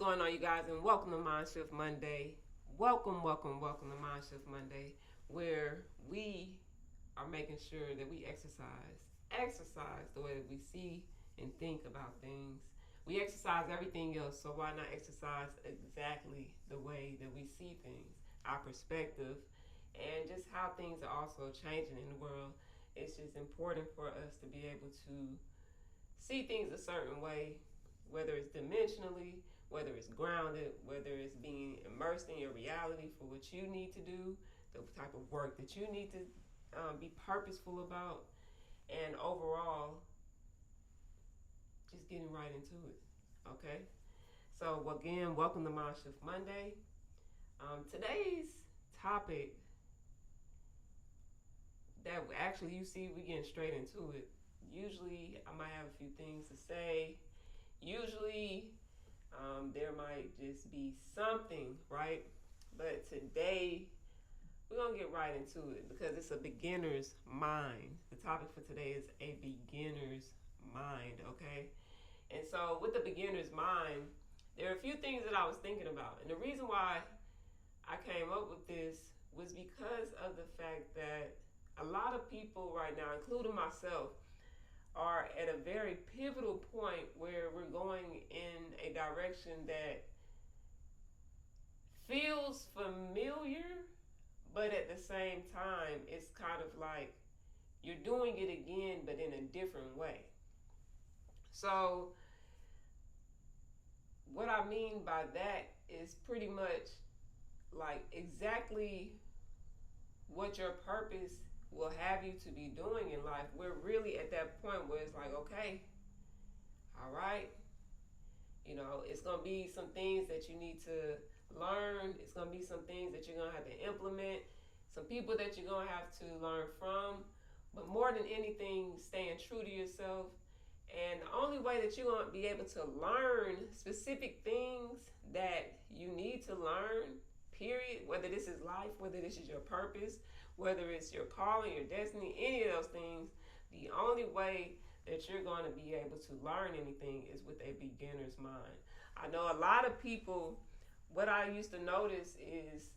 going on, you guys, and welcome to MindShift Monday. Welcome to MindShift Monday, where we are making sure that we exercise the way that we see and think about things. We exercise everything else, so why not exercise exactly the way that we see things, our perspective, and just how things are also changing in the world. It's just important for us to be able to see things a certain way, whether it's dimensionally, whether it's grounded, whether it's being immersed in your reality for what you need to do, the type of work that you need to be purposeful about, and overall, just getting right into it. Okay? So, again, welcome to MindShift Monday. Today's topic that actually you see, we getting straight into it. Usually, I might have a few things to say. Usually, there might just be something, right? But today, we're going to get right into it because it's a beginner's mind. The topic for today is a beginner's mind, okay? And so, with the beginner's mind, there are a few things that I was thinking about. And the reason why I came up with this was because of the fact that a lot of people right now, including myself, are at a very pivotal point where we're going in a direction that feels familiar, but at the same time, it's kind of like you're doing it again, but in a different way. So, what I mean by that is pretty much like exactly what your purpose will have you to be doing in life. We're really at that point where it's like, okay, all right, it's going to be some things that you need to learn. It's going to be some things that you're going to have to implement, some people that you're going to have to learn from. But more than anything, staying true to yourself. And the only way that you're going to be able to learn specific things that you need to learn, period, whether this is life, whether this is your purpose, whether it's your calling, your destiny, any of those things, the only way that you're going to be able to learn anything is with a beginner's mind. I know a lot of people, what I used to notice is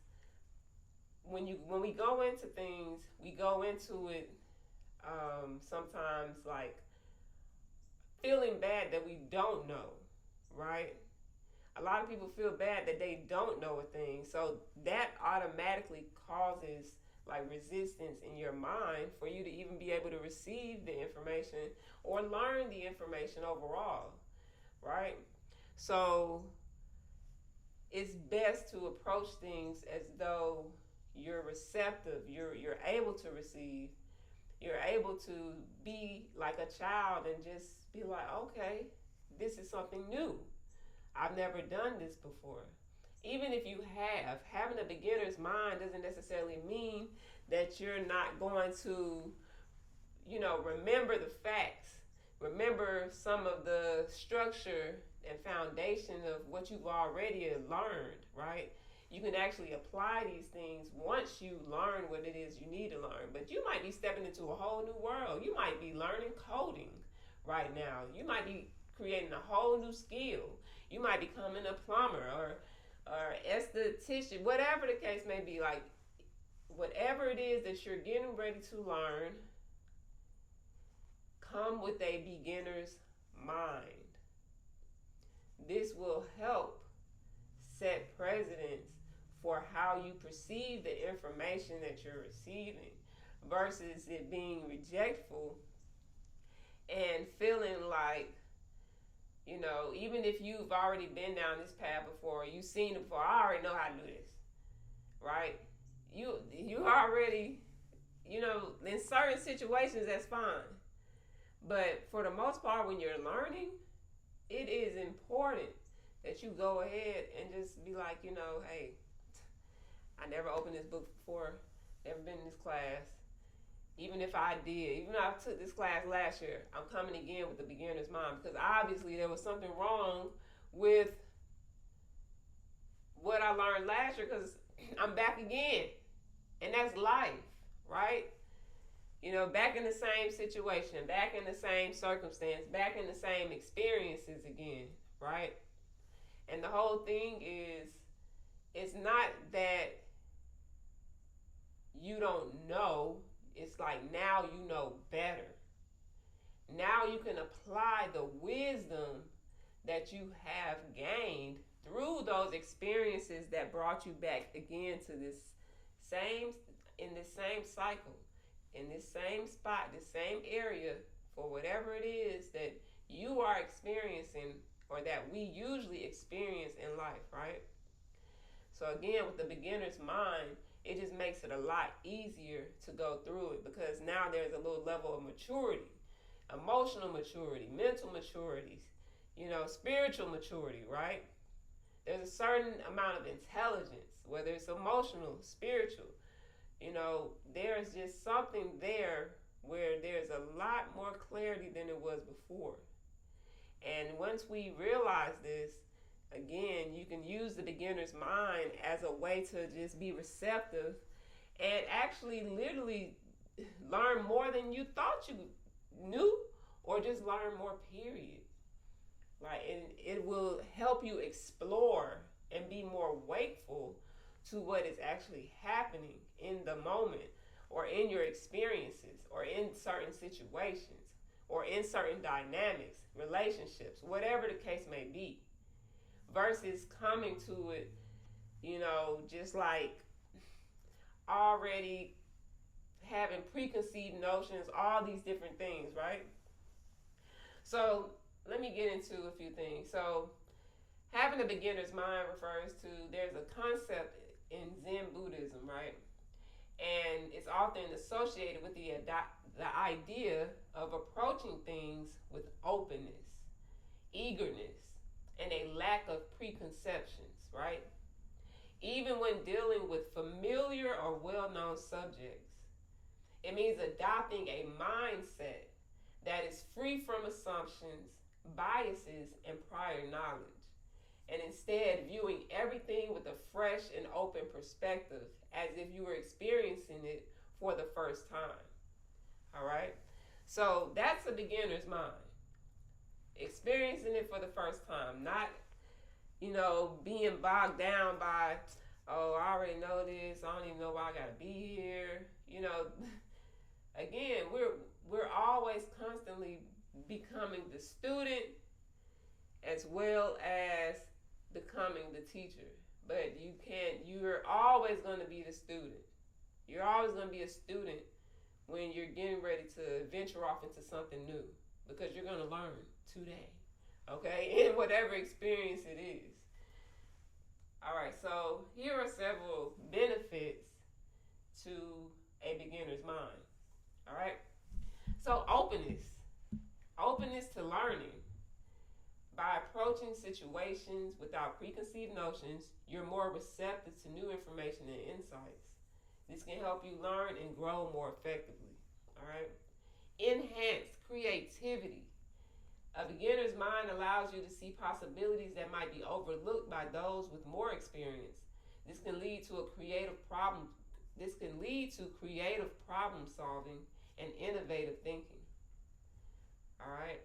when we go into things, we go into it sometimes like feeling bad that we don't know, right? A lot of people feel bad that they don't know a thing. So that automatically causes like resistance in your mind for you to even be able to receive the information or learn the information overall, right? So it's best to approach things as though you're receptive, you're able to receive, you're able to be like a child and just be like, okay, this is something new. I've never done this before. Even if you have, having a beginner's mind doesn't necessarily mean that you're not going to, remember the facts, remember some of the structure and foundation of what you've already learned, right? You can actually apply these things once you learn what it is you need to learn. But you might be stepping into a whole new world. You might be learning coding right now. You might be creating a whole new skill. You might be becoming a plumber or esthetician, whatever the case may be. Like, whatever it is that you're getting ready to learn, come with a beginner's mind. This will help set precedents for how you perceive the information that you're receiving versus it being rejectful and feeling like, even if you've already been down this path before, you've seen it before, I already know how to do this, right? You already, in certain situations, that's fine. But for the most part, when you're learning, it is important that you go ahead and just be like, hey, I never opened this book before, never been in this class. Even if I did, even if I took this class last year, I'm coming again with the beginner's mind because obviously there was something wrong with what I learned last year because I'm back again. And that's life, right? Back in the same situation, back in the same circumstance, back in the same experiences again, right? And the whole thing is, it's not that you don't know, it's like now you know better. Now you can apply the wisdom that you have gained through those experiences that brought you back again to this same, in this same cycle, in this same spot, this same area, for whatever it is that you are experiencing or that we usually experience in life, right? So again, with the beginner's mind, it just makes it a lot easier to go through it because now there's a little level of maturity, emotional maturity, mental maturity, spiritual maturity, right? There's a certain amount of intelligence, whether it's emotional, spiritual. There's just something there where there's a lot more clarity than it was before. And once we realize this, again, you can use the beginner's mind as a way to just be receptive and actually literally learn more than you thought you knew, or just learn more, period. And it will help you explore and be more wakeful to what is actually happening in the moment, or in your experiences, or in certain situations, or in certain dynamics, relationships, whatever the case may be, versus coming to it, just like already having preconceived notions, all these different things, right? So let me get into a few things. So having a beginner's mind refers to, there's a concept in Zen Buddhism, right? And it's often associated with the idea of approaching things with openness, eagerness, and a lack of preconceptions, right? Even when dealing with familiar or well-known subjects. It means adopting a mindset that is free from assumptions, biases, and prior knowledge, and instead viewing everything with a fresh and open perspective as if you were experiencing it for the first time. All right? So that's a beginner's mind. Experiencing it for the first time, not, being bogged down by, oh, I already know this, I don't even know why I gotta be here. Again, we're always constantly becoming the student as well as becoming the teacher. But you're always going to be the student. You're always going to be a student when you're getting ready to venture off into something new, because you're going to learn today, okay, in whatever experience it is. All right, so here are several benefits to a beginner's mind. All right, so openness to learning. By approaching situations without preconceived notions, you're more receptive to new information and insights. This can help you learn and grow more effectively. All right, enhanced creativity. A beginner's mind allows you to see possibilities that might be overlooked by those with more experience. This can lead to creative problem solving and innovative thinking. All right.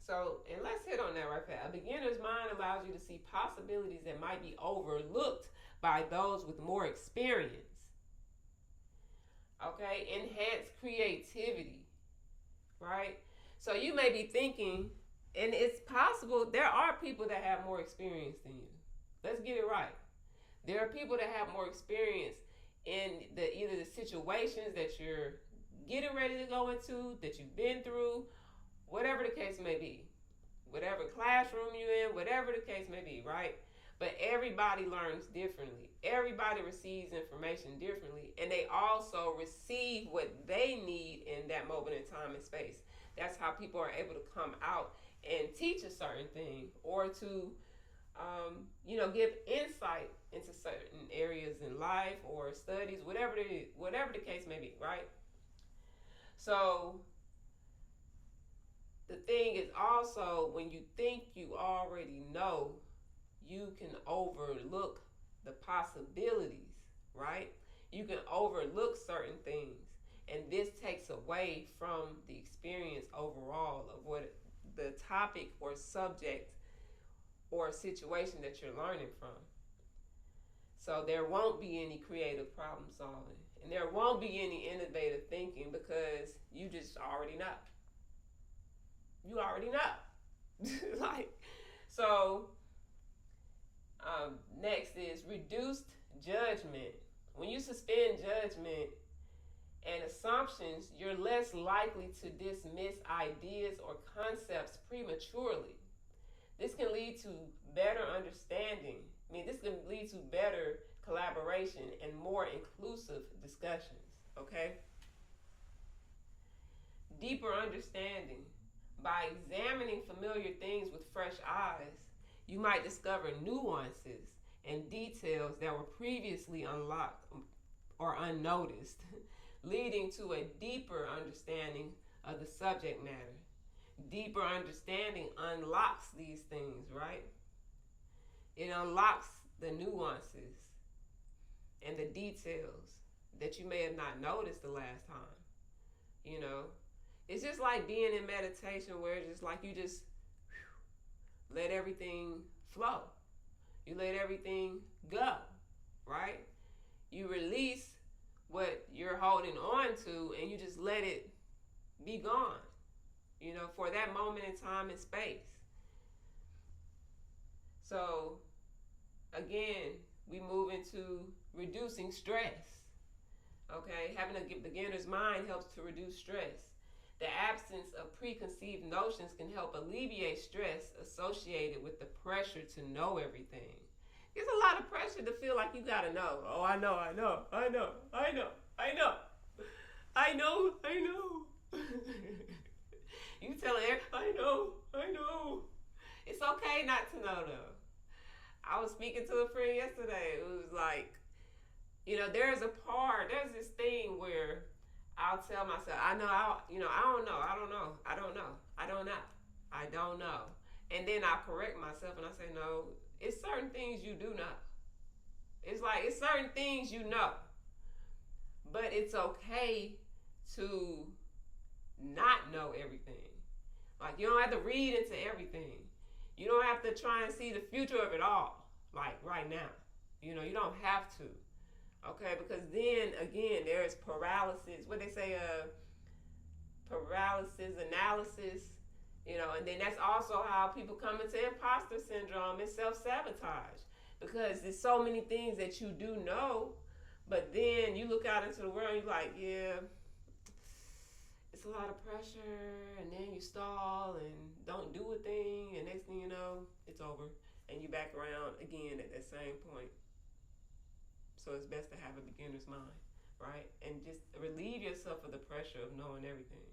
So, and let's hit on that right there. A beginner's mind allows you to see possibilities that might be overlooked by those with more experience. Okay, enhanced creativity, right? So you may be thinking, and it's possible there are people that have more experience than you. Let's get it right. There are people that have more experience in either the situations that you're getting ready to go into, that you've been through, whatever the case may be, whatever classroom you're in, whatever the case may be, right? But everybody learns differently. Everybody receives information differently, and they also receive what they need in that moment in time and space. That's how people are able to come out and teach a certain thing, or to give insight into certain areas in life or studies, whatever the case may be, right? So the thing is also, when you think you already know, you can overlook the possibilities, right? You can overlook certain things, and this takes away from the experience overall of what the topic or subject or a situation that you're learning from. So there won't be any creative problem solving, and there won't be any innovative thinking because you just already know. You already know. Like, so next is reduced judgment. When you suspend judgment and assumptions, you're less likely to dismiss ideas or concepts prematurely. This can lead to better understanding. This can lead to better collaboration and more inclusive discussions. Okay? Deeper understanding. By examining familiar things with fresh eyes, you might discover nuances and details that were previously unlocked or unnoticed, leading to a deeper understanding of the subject matter. Deeper understanding unlocks these things, right? It unlocks the nuances and the details that you may have not noticed the last time. You know, it's just like being in meditation where it's just like you just let everything flow. You let everything go, right? You release what you're holding on to and you just let it be gone, for that moment in time and space. So, again, we move into reducing stress. Okay, having a beginner's mind helps to reduce stress. The absence of preconceived notions can help alleviate stress associated with the pressure to know everything. There's a lot of pressure to feel like you gotta know. Oh, I know. You telling everybody, I know. It's okay not to know though. I was speaking to a friend yesterday. It was like, there's this thing where I'll tell myself, I don't know. And then I'll correct myself and I say, no, it's certain things you do know. It's certain things you know. But it's okay to not know everything. Like, you don't have to read into everything. You don't have to try and see the future of it all, like right now. You don't have to. Okay, because then again, there's paralysis. What they say, paralysis analysis. And then that's also how people come into imposter syndrome and self-sabotage. Because there's so many things that you do know, but then you look out into the world and you're like, yeah, it's a lot of pressure, and then you stall and don't do a thing, and next thing you know, it's over. And you back around again at that same point. So it's best to have a beginner's mind, right? And just relieve yourself of the pressure of knowing everything.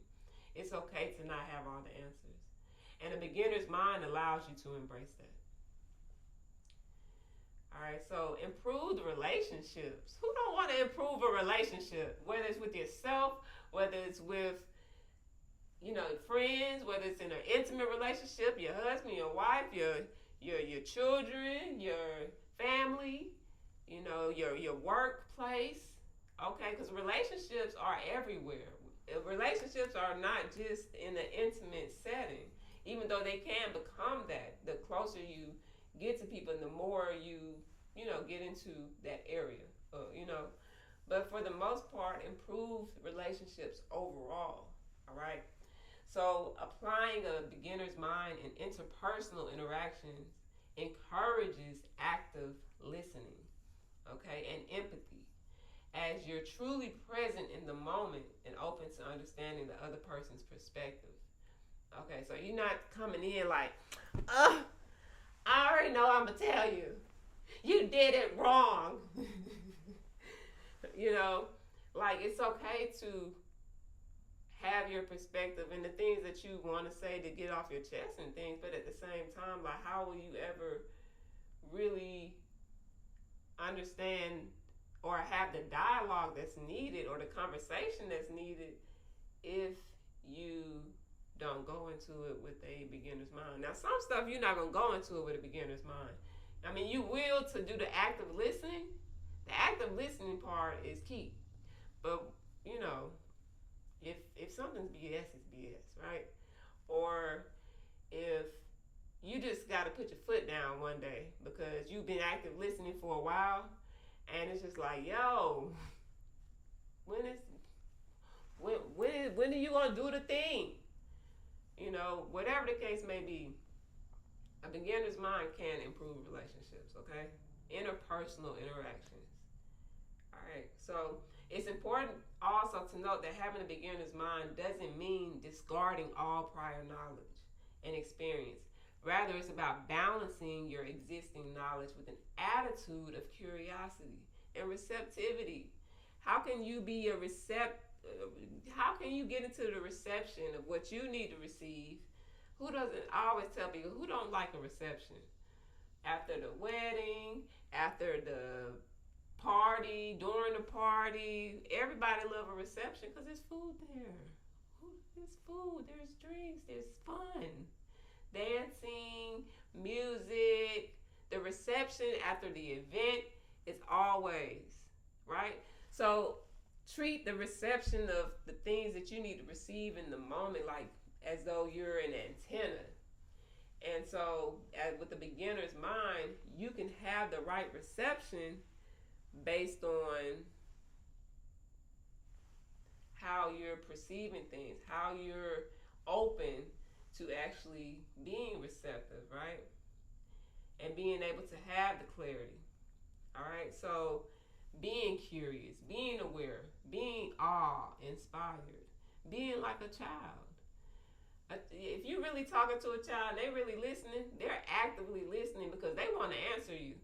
It's okay to not have all the answers. And a beginner's mind allows you to embrace that. All right, so improve the relationships. Who don't want to improve a relationship? Whether it's with yourself, whether it's with, friends, whether it's in an intimate relationship, your husband, your wife, your children, your family, your workplace. Okay, because relationships are everywhere. Relationships are not just in an intimate setting, even though they can become that. The closer you get to people, and the more you get into that area, But for the most part, improve relationships overall. All right. So applying a beginner's mind in interpersonal interactions encourages active listening, okay, and empathy, as you're truly present in the moment and open to understanding the other person's perspective. Okay, so you're not coming in like, I already know I'm going to tell you. You did it wrong. Like, it's okay to have your perspective and the things that you want to say to get off your chest and things, but at the same time, like, how will you ever really understand or have the dialogue that's needed or the conversation that's needed if you don't go into it with a beginner's mind? Now, some stuff you're not going to go into it with a beginner's mind. I mean, you will to do the active listening. The active listening part is key. But, if something's BS, it's BS, right? Or if you just got to put your foot down one day because you've been active listening for a while, and it's just like, yo, when is when are you gonna do the thing? You know, whatever the case may be, a beginner's mind can improve relationships. Okay, interpersonal interactions. All right, so it's important also to note that having a beginner's mind doesn't mean discarding all prior knowledge and experience. Rather, it's about balancing your existing knowledge with an attitude of curiosity and receptivity. How can you be a how can you get into the reception of what you need to receive? Who doesn't? I always tell people, who don't like a reception? After the wedding, after the party, during the party, everybody love a reception because there's food there. There's food, there's drinks, there's fun, dancing, music. The reception after the event is always, right? So treat the reception of the things that you need to receive in the moment like as though you're an antenna. And so with the beginner's mind, you can have the right reception based on how you're perceiving things, how you're open to actually being receptive, right? And being able to have the clarity. All right, so being curious, being aware, being awe-inspired, being like a child. If you're really talking to a child and they really listening, they're actively listening because they want to answer you.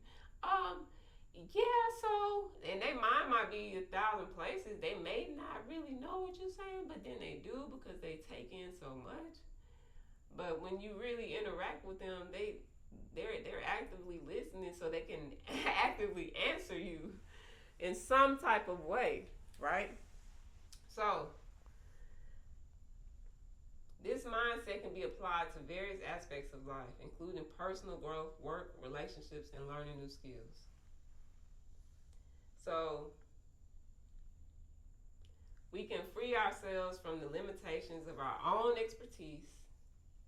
Yeah, so, and their mind might be 1,000 places. They may not really know what you're saying, but then they do because they take in so much. But when you really interact with them, they're actively listening so they can actively answer you in some type of way, right? So this mindset can be applied to various aspects of life, including personal growth, work, relationships, and learning new skills. So we can free ourselves from the limitations of our own expertise,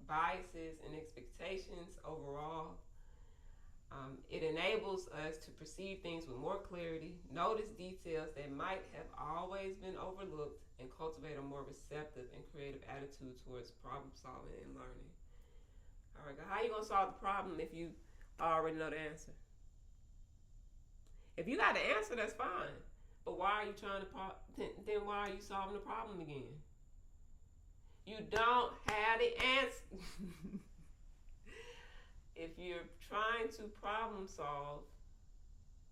biases, and expectations overall. It enables us to perceive things with more clarity, notice details that might have always been overlooked, and cultivate a more receptive and creative attitude towards problem solving and learning. All right, how are you going to solve the problem if you already know the answer? If you got the answer, that's fine. But why are you trying to, then why are you solving the problem again? You don't have the answer. If you're trying to problem solve,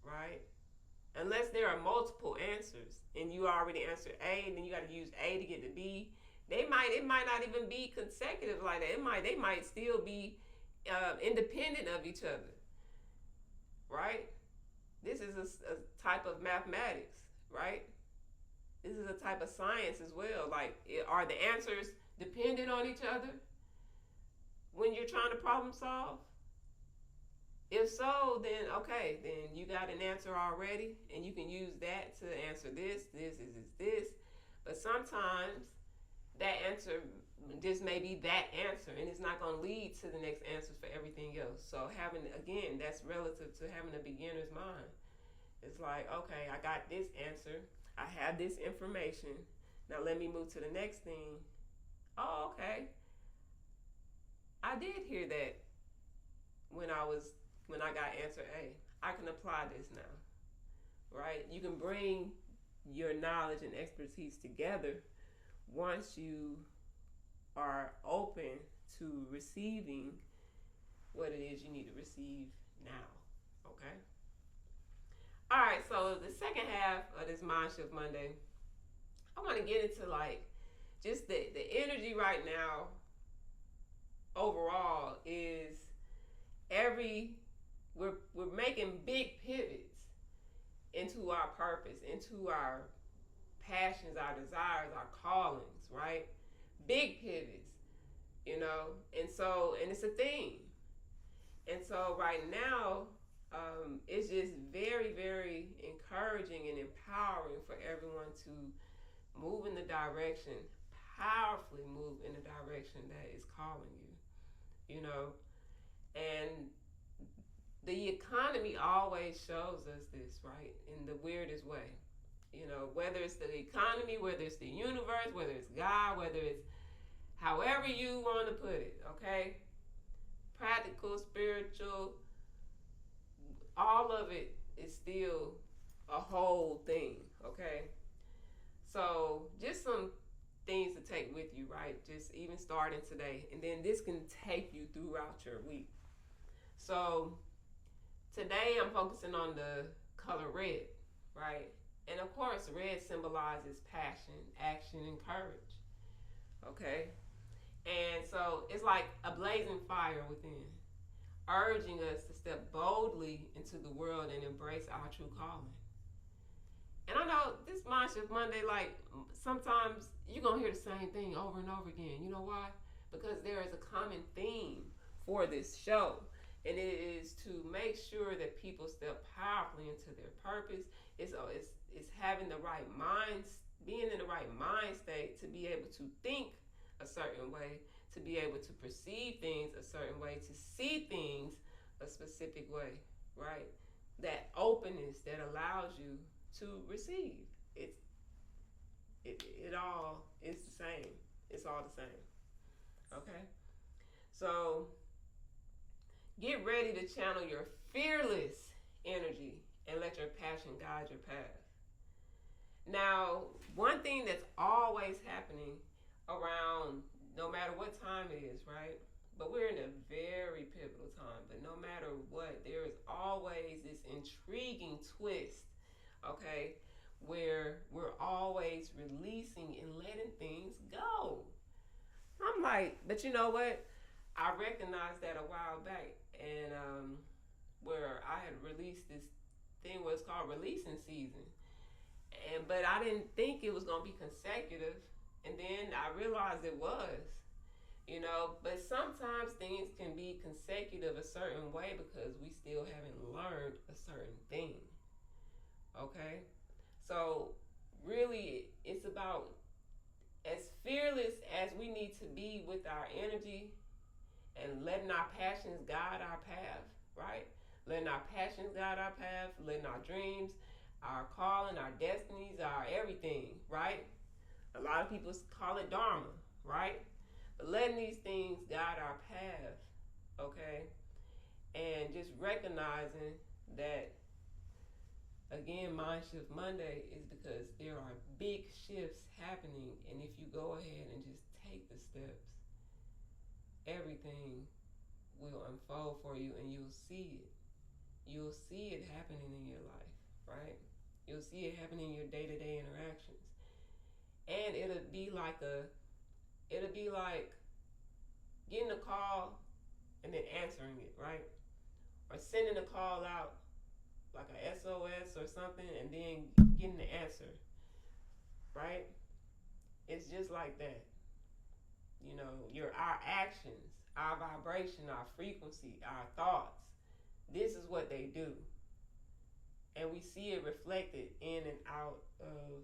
right? Unless there are multiple answers and you already answered A and then you got to use A to get to B, it might not even be consecutive like that. They might still be independent of each other, right? This is a type of mathematics, right? This is a type of science as well. Like, are the answers dependent on each other when you're trying to problem solve? If so, then okay, then you got an answer already, and you can use that to answer this. But sometimes that answer just may be that answer, and it's not going to lead to the next answers for everything else. So that's relative to having a beginner's mind. It's like, okay, I got this answer. I have this information. Now let me move to the next thing. Oh, okay. I did hear that when I got answer A. I can apply this now, right? You can bring your knowledge and expertise together once you are open to receiving what it is you need to receive now, okay? All right, so the second half of this MindShift Monday, I want to get into like just the energy right now overall is we're making big pivots into our purpose, into our passions, our desires, our callings, right? Big pivots, and it's a theme. And so right now, it's just very, very encouraging and empowering for everyone to move in the direction, powerfully move in the direction that is calling you, And the economy always shows us this, right? In the weirdest way. Whether it's the economy, whether it's the universe, whether it's God, whether it's however you want to put it, okay? Practical, spiritual, all of it is still a whole thing, okay? So, just some things to take with you, right? Just even starting today. And then this can take you throughout your week. So, today I'm focusing on the color red, right? And of course, red symbolizes passion, action, and courage, okay? And so it's like a blazing fire within, urging us to step boldly into the world and embrace our true calling. And I know this MindShift Monday, like sometimes you're going to hear the same thing over and over again. You know why? Because there is a common theme for this show. And it is to make sure that people step powerfully into their purpose. It's having the right mind, being in the right mind state to be able to think a certain way, to be able to perceive things a certain way, to see things a specific way, right? That openness that allows you to receive. It all is the same. It's all the same. Okay? So get ready to channel your fearless energy and let your passion guide your path. Now, one thing that's always happening around, no matter what time it is, right? But we're in a very pivotal time. But no matter what, there is always this intriguing twist, okay, where we're always releasing and letting things go. I'm like, but you know what? I recognized that a while back, and where I had released this thing was called releasing season, but I didn't think it was gonna be consecutive, and then I realized it was. But sometimes things can be consecutive a certain way because we still haven't learned a certain thing. Okay, so really, it's about as fearless as we need to be with our energy and letting our passions guide our path, right? Letting our passions guide our path, letting our dreams, our calling, our destinies, our everything, right? A lot of people call it dharma, right? But letting these things guide our path, okay? And just recognizing that, again, MindShift Monday is because there are big shifts happening, and if you go ahead and just take the steps, everything will unfold for you and you'll see it. You'll see it happening in your life, right? You'll see it happening in your day-to-day interactions. And it'll be like getting a call and then answering it, right? Or sending a call out like a SOS or something and then getting the answer, right? It's just like that. Our actions, our vibration, our frequency, our thoughts, this is what they do. And we see it reflected in and out of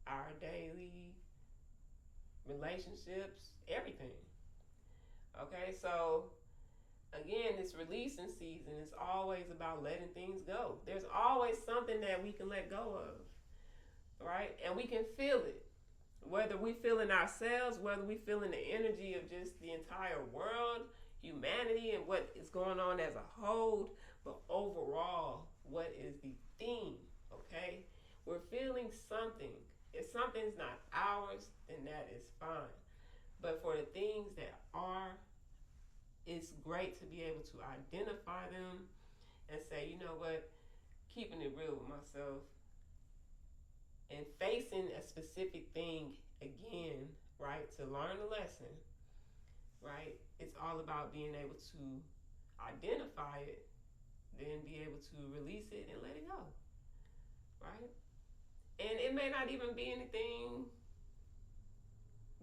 our daily relationships, everything. Okay, so again, this releasing season is always about letting things go. There's always something that we can let go of, right? And we can feel it. Whether we feel in ourselves, whether we feel in the energy of just the entire world, humanity, and what is going on as a whole, but overall, what is the theme, okay? We're feeling something. If something's not ours, then that is fine. But for the things that are, it's great to be able to identify them and say, you know what, keeping it real with myself and facing a specific thing again, right, to learn a lesson, right? It's all about being able to identify it, then be able to release it and let it go, right? And it may not even be anything,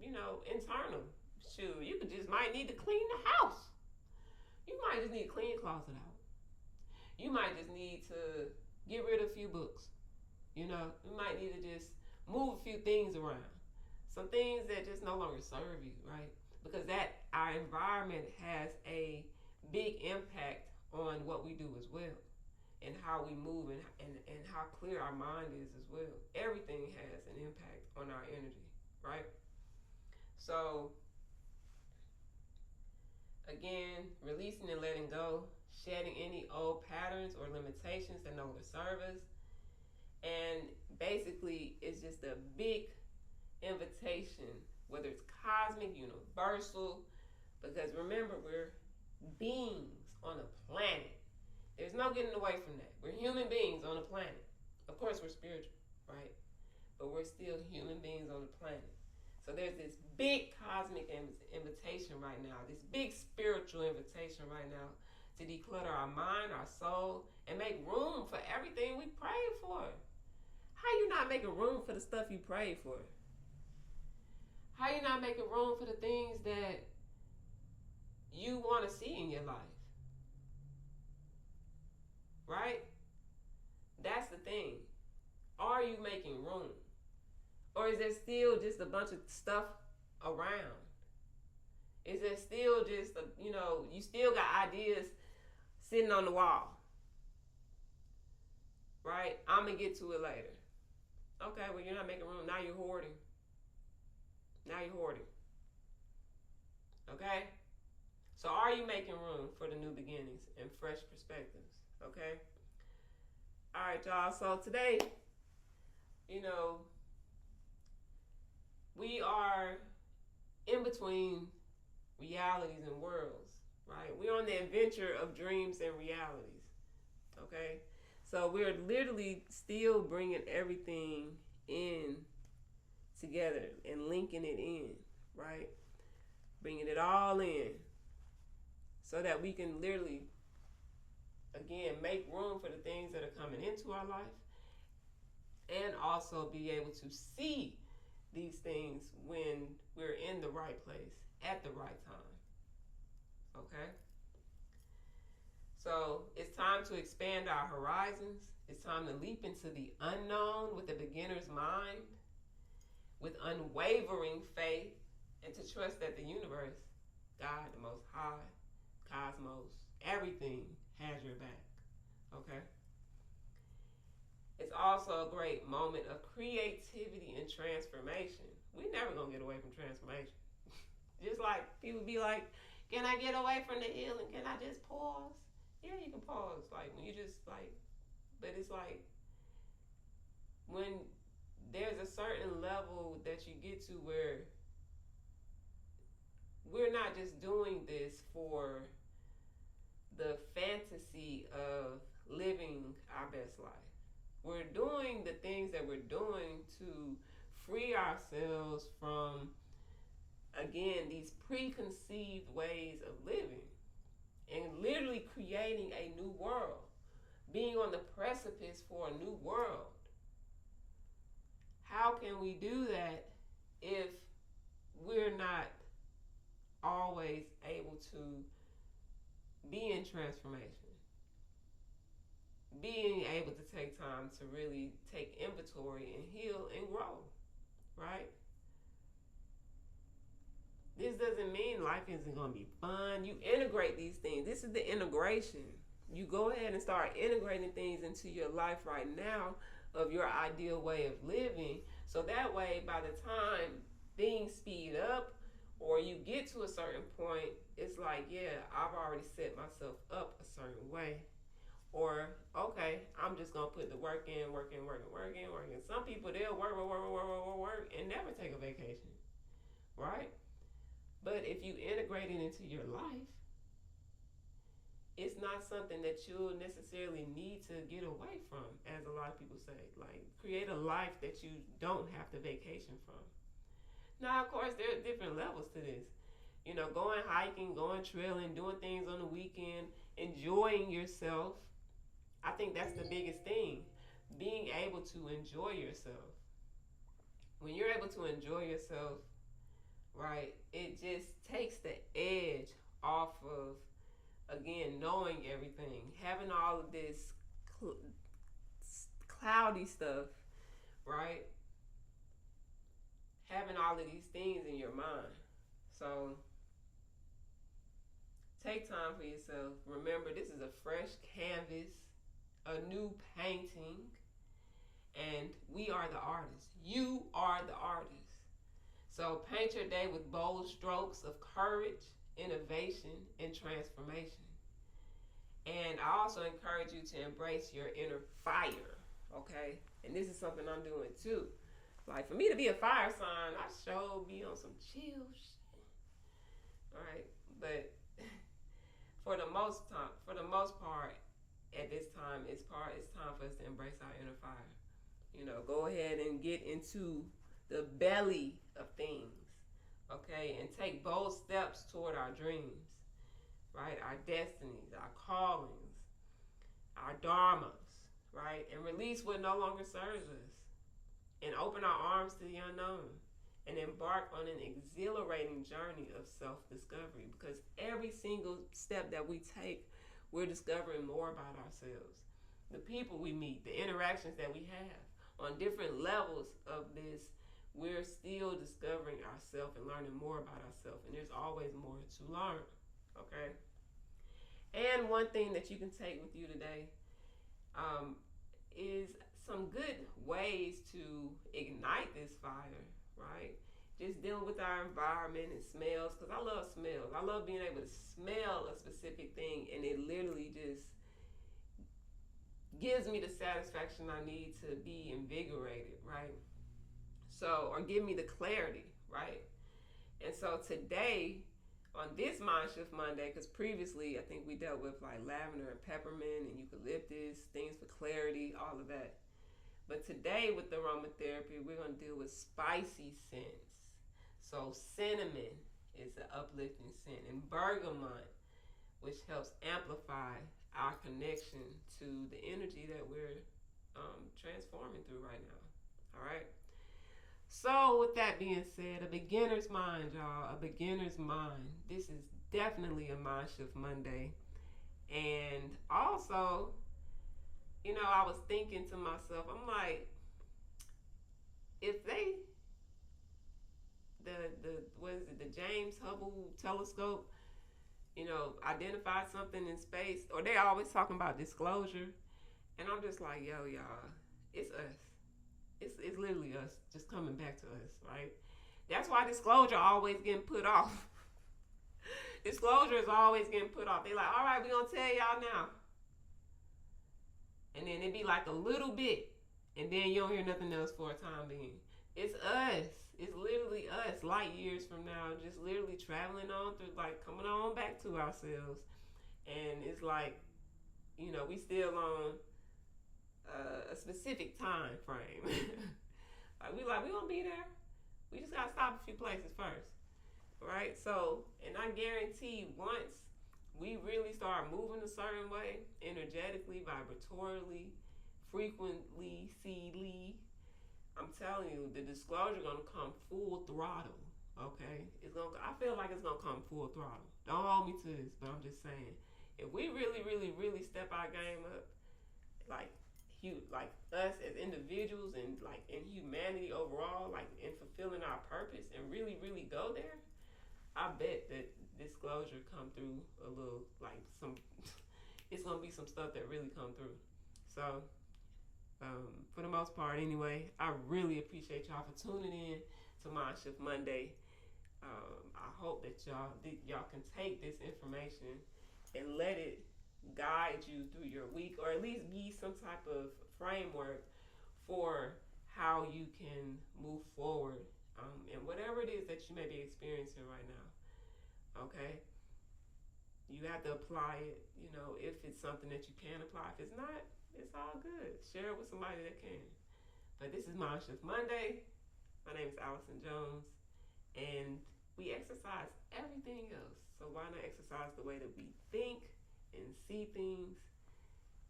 internal. Shoot, you might need to clean the house. You might just need to clean your closet out. You might just need to get rid of a few books. You might need to just move a few things around. Some things that just no longer serve you, right? Because our environment has a big impact on what we do as well, and how we move, and how clear our mind is as well. Everything has an impact on our energy, right? So again, releasing and letting go, shedding any old patterns or limitations that no longer serve us. And basically, it's just a big invitation, whether it's cosmic, universal, because remember, we're beings on a planet. There's no getting away from that. We're human beings on a planet. Of course, we're spiritual, right? But we're still human beings on the planet. So there's this big cosmic invitation right now, this big spiritual invitation right now to declutter our mind, our soul, and make room for everything we prayed for. How you not making room for the stuff you prayed for? How you not making room for the things that you want to see in your life? Right? That's the thing. Are you making room? Or is there still just a bunch of stuff around? Is there still just, you still got ideas sitting on the wall? Right? I'm going to get to it later. Okay, well, you're not making room. Now you're hoarding. Okay? So are you making room for the new beginnings and fresh perspectives? Okay? All right, y'all. So today, we are in between realities and worlds, right? We're on the adventure of dreams and realities, okay? So we're literally still bringing everything in together and linking it in, right? Bringing it all in so that we can literally, again, make room for the things that are coming into our life, and also be able to see these things when we're in the right place at the right time. Okay? So it's time to expand our horizons. It's time to leap into the unknown with a beginner's mind, with unwavering faith, and to trust that the universe, God, the Most High, cosmos, everything has your back. Okay? It's also a great moment of creativity and transformation. We're never going to get away from transformation. Just like people be like, can I get away from the healing? Can I just pause? Yeah, you can pause. Like, when you just, like, but it's like, when there's a certain level that you get to where we're not just doing this for the fantasy of living our best life. We're doing the things that we're doing to free ourselves from, again, these preconceived ways of living, and literally creating a new world, being on the precipice for a new world. How can we do that if we're not always able to be in transformation? Being able to take time to really take inventory and heal and grow, right? This doesn't mean life isn't going to be fun. You integrate these things. This is the integration. You go ahead and start integrating things into your life right now of your ideal way of living. So that way, by the time things speed up or you get to a certain point, it's like, yeah, I've already set myself up a certain way. Or, okay, I'm just going to put the work in. Some people, they'll work, and never take a vacation, right? But if you integrate it into your life, it's not something that you'll necessarily need to get away from, as a lot of people say. Like, create a life that you don't have to vacation from. Now, of course, there are different levels to this. Going hiking, going trailing, doing things on the weekend, enjoying yourself. I think that's the biggest thing. Being able to enjoy yourself. When you're able to enjoy yourself, right, it just takes the edge off of, again, knowing everything, having all of this cloudy stuff, right? Having all of these things in your mind. So Take time for yourself. Remember, this is a fresh canvas, a new painting, and we are the artists. You are the artist. So paint your day with bold strokes of courage, innovation, and transformation. And I also encourage you to embrace your inner fire, okay? And this is something I'm doing too. Like for me to be a fire sign, I sure be on some chill shit. All right, but for the most part, at this time, it's time for us to embrace our inner fire. Go ahead and get into the belly of things, okay, and take bold steps toward our dreams, right? Our destinies, our callings, our dharmas, right? And release what no longer serves us, and open our arms to the unknown, and embark on an exhilarating journey of self-discovery, because every single step that we take, we're discovering more about ourselves. The people we meet, the interactions that we have on different levels of this, we're still discovering ourselves and learning more about ourselves, and there's always more to learn, okay? And one thing that you can take with you today is some good ways to ignite this fire, right? Just dealing with our environment and smells, because I love smells. I love being able to smell a specific thing, and it literally just gives me the satisfaction I need to be invigorated, right? So, or give me the clarity, right? And so today, on this MindShift Monday, because previously I think we dealt with like lavender and peppermint and eucalyptus, things for clarity, all of that. But today with the aromatherapy, we're going to deal with spicy scents. So cinnamon is an uplifting scent, and bergamot, which helps amplify our connection to the energy that we're transforming through right now. All right. So with that being said, a beginner's mind, y'all, a beginner's mind. This is definitely a MindShift Monday. And also, I was thinking to myself, I'm like, if they, what is it, the James Hubble telescope, identified something in space, or they always talking about disclosure, and I'm just like, yo, y'all, it's us. It's literally us just coming back to us, right? That's why disclosure always getting put off. Disclosure is always getting put off. They like, all right, we gonna tell y'all now. And then it be like a little bit, and then you don't hear nothing else for a time being. It's us. It's literally us, light years from now, just literally traveling on through, like coming on back to ourselves. And it's like, we still on a specific time frame. we gonna be there. We just gotta stop a few places first, right? So, and I guarantee once we really start moving a certain way, energetically, vibratorily, frequently, seedly, I'm telling you, the disclosure gonna come full throttle. Okay, I feel like it's gonna come full throttle. Don't hold me to this, but I'm just saying, if we really, really, really step our game up, like us as individuals and like in humanity overall, like in fulfilling our purpose and really, really go there, I bet that disclosure come through a little, like it's gonna be some stuff that really come through. So for the most part anyway, I really appreciate y'all for tuning in to MindShift Monday. I hope that y'all can take this information and let it guide you through your week, or at least be some type of framework for how you can move forward and whatever it is that you may be experiencing right now. Okay, you have to apply it, if it's something that you can apply. If it's not, it's all good. Share it with somebody that can. But this is MindShift Monday. My name is Allison Jones, and we exercise everything else. So why not exercise the way that we think and see things?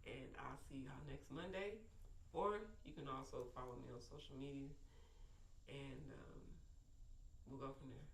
And I'll see y'all next Monday. Or you can also follow me on social media, and we'll go from there.